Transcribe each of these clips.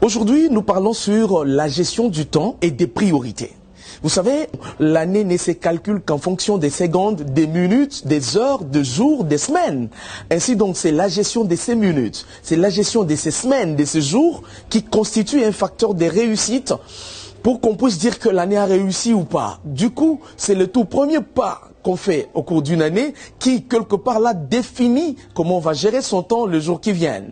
Aujourd'hui, nous parlons sur la gestion du temps et des priorités. Vous savez, l'année ne se calcule qu'en fonction des secondes, des minutes, des heures, des jours, des semaines. Ainsi donc, c'est la gestion de ces minutes, c'est la gestion de ces semaines, de ces jours qui constitue un facteur de réussite pour qu'on puisse dire que l'année a réussi ou pas. Du coup, c'est le tout premier pas qu'on fait au cours d'une année qui, quelque part là, définit comment on va gérer son temps le jour qui vient.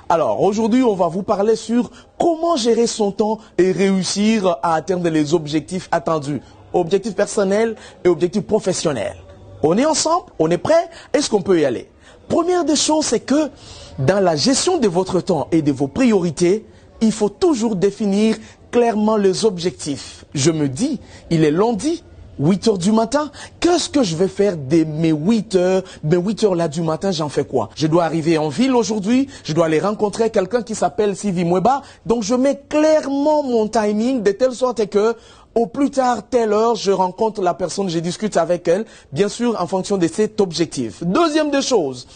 Alors, aujourd'hui, on va vous parler sur comment gérer son temps et réussir à atteindre les objectifs attendus. Objectifs personnels et objectifs professionnels. On est ensemble? On est prêt? Est-ce qu'on peut y aller? Première des choses, c'est que dans la gestion de votre temps et de vos priorités, il faut toujours définir clairement les objectifs. Je me dis, il est lundi, 8 heures du matin, qu'est-ce que je vais faire de mes 8 heures? Mes 8 heures là du matin, j'en fais quoi? Je dois arriver en ville aujourd'hui, je dois aller rencontrer quelqu'un qui s'appelle Sylvie Mweba. Donc je mets clairement mon timing de telle sorte que au plus tard, telle heure, je rencontre la personne, je discute avec elle, bien sûr en fonction de cet objectif. Deuxième des choses,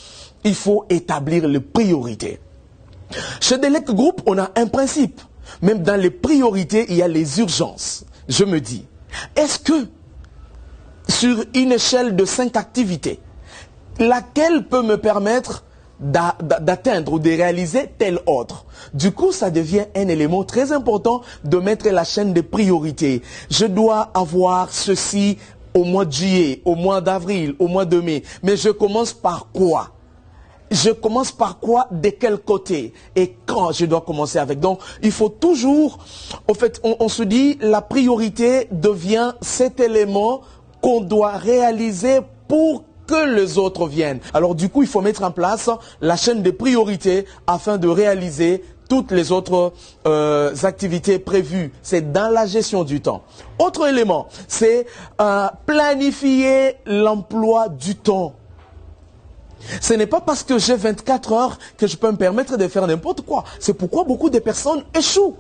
il faut établir les priorités. Chez Delec Group, on a un principe. Même dans les priorités, il y a les urgences. Je me dis, est-ce que sur une échelle de 5 activités, laquelle peut me permettre d'atteindre ou de réaliser telle autre? Du coup, ça devient un élément très important de mettre la chaîne de priorités. Je dois avoir ceci au mois de juillet, au mois d'avril, au mois de mai. Mais je commence par quoi? Je commence par quoi, de quel côté et quand je dois commencer avec. Donc, il faut toujours, au fait, on se dit, la priorité devient cet élément qu'on doit réaliser pour que les autres viennent. Alors, du coup, il faut mettre en place la chaîne de priorités afin de réaliser toutes les autres activités prévues. C'est dans la gestion du temps. Autre élément, c'est planifier l'emploi du temps. Ce n'est pas parce que j'ai 24 heures que je peux me permettre de faire n'importe quoi. C'est pourquoi beaucoup de personnes échouent.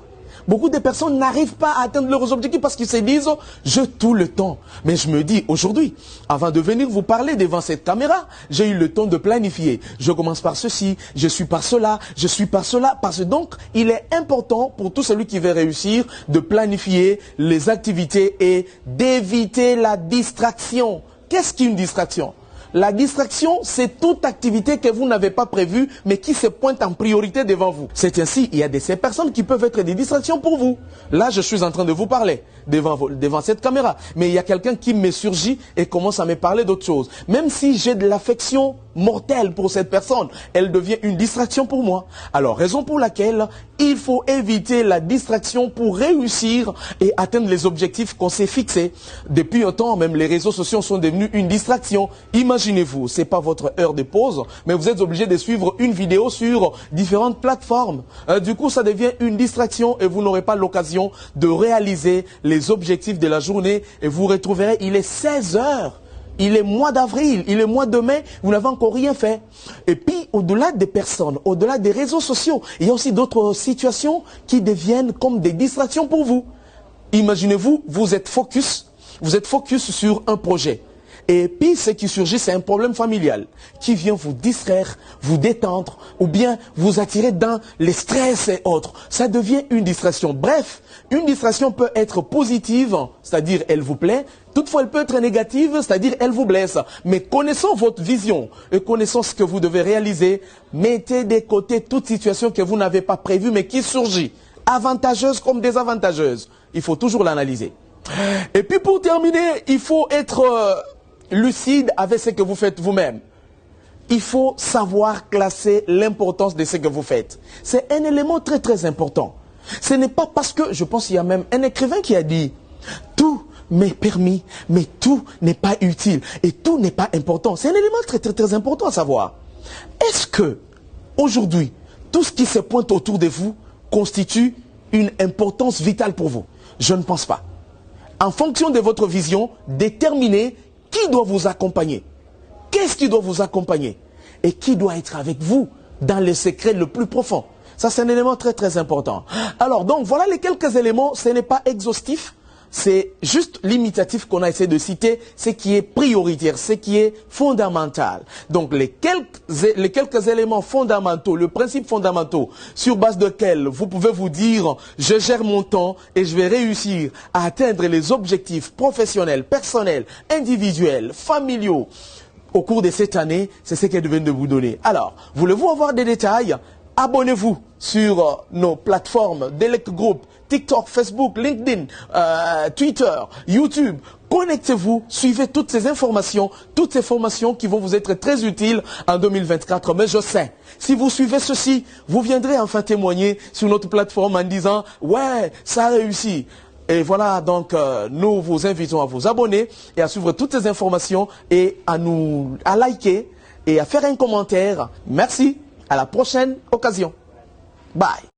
Beaucoup de personnes n'arrivent pas à atteindre leurs objectifs parce qu'ils se disent « j'ai tout le temps ». Mais je me dis aujourd'hui, avant de venir vous parler devant cette caméra, j'ai eu le temps de planifier. Je commence par ceci, je suis par cela, je suis par cela. Parce que donc, il est important pour tout celui qui veut réussir de planifier les activités et d'éviter la distraction. Qu'est-ce qu'une distraction ? La distraction, c'est toute activité que vous n'avez pas prévue, mais qui se pointe en priorité devant vous. C'est ainsi, il y a de ces personnes qui peuvent être des distractions pour vous. Là, je suis en train de vous parler devant cette caméra. Mais il y a quelqu'un qui me surgit et commence à me parler d'autre chose. Même si j'ai de l'affection mortelle pour cette personne, elle devient une distraction pour moi. Alors, raison pour laquelle il faut éviter la distraction pour réussir et atteindre les objectifs qu'on s'est fixés. Depuis un temps, même les réseaux sociaux sont devenus une distraction. Imaginez-vous, ce n'est pas votre heure de pause, mais vous êtes obligé de suivre une vidéo sur différentes plateformes. Du coup, ça devient une distraction et vous n'aurez pas l'occasion de réaliser les objectifs de la journée. Et vous retrouverez, il est 16 heures. Il est mois d'avril, il est mois de mai, vous n'avez encore rien fait. Et puis, au-delà des personnes, au-delà des réseaux sociaux, il y a aussi d'autres situations qui deviennent comme des distractions pour vous. Imaginez-vous, vous êtes focus sur un projet. Et puis, ce qui surgit, c'est un problème familial qui vient vous distraire, vous détendre, ou bien vous attirer dans les stress et autres. Ça devient une distraction. Bref, une distraction peut être positive, c'est-à-dire elle vous plaît. Toutefois, elle peut être négative, c'est-à-dire elle vous blesse. Mais connaissant votre vision et connaissant ce que vous devez réaliser, mettez de côté toute situation que vous n'avez pas prévue, mais qui surgit, avantageuse comme désavantageuse. Il faut toujours l'analyser. Et puis pour terminer, il faut être lucide avec ce que vous faites vous-même. Il faut savoir classer l'importance de ce que vous faites. C'est un élément très très important. Ce n'est pas parce que, je pense qu'il y a même un écrivain qui a dit « Tout m'est permis, mais tout n'est pas utile et tout n'est pas important ». C'est un élément très très très important à savoir. Est-ce que, aujourd'hui, tout ce qui se pointe autour de vous constitue une importance vitale pour vous? Je ne pense pas. En fonction de votre vision, déterminez qui doit vous accompagner. Qu'est-ce qui doit vous accompagner? Et qui doit être avec vous dans le secret le plus profond? Ça, c'est un élément très très important. Alors, donc, voilà les quelques éléments. Ce n'est pas exhaustif. c'est juste l'imitatif qu'on a essayé de citer, ce qui est prioritaire, ce qui est fondamental. Donc les quelques éléments fondamentaux, le principe fondamentaux sur base desquels vous pouvez vous dire je gère mon temps et je vais réussir à atteindre les objectifs professionnels, personnels, individuels, familiaux au cours de cette année, c'est ce qu'elle vient de vous donner. Alors, voulez-vous avoir des détails? Abonnez-vous sur nos plateformes d'Elect Group, TikTok, Facebook, LinkedIn, Twitter, YouTube. Connectez-vous, suivez toutes ces informations qui vont vous être très utiles en 2024. Mais je sais, si vous suivez ceci, vous viendrez enfin témoigner sur notre plateforme en disant « Ouais, ça a réussi ». Et voilà, donc nous vous invitons à vous abonner et à suivre toutes ces informations et à liker et à faire un commentaire. Merci, à la prochaine occasion. Bye.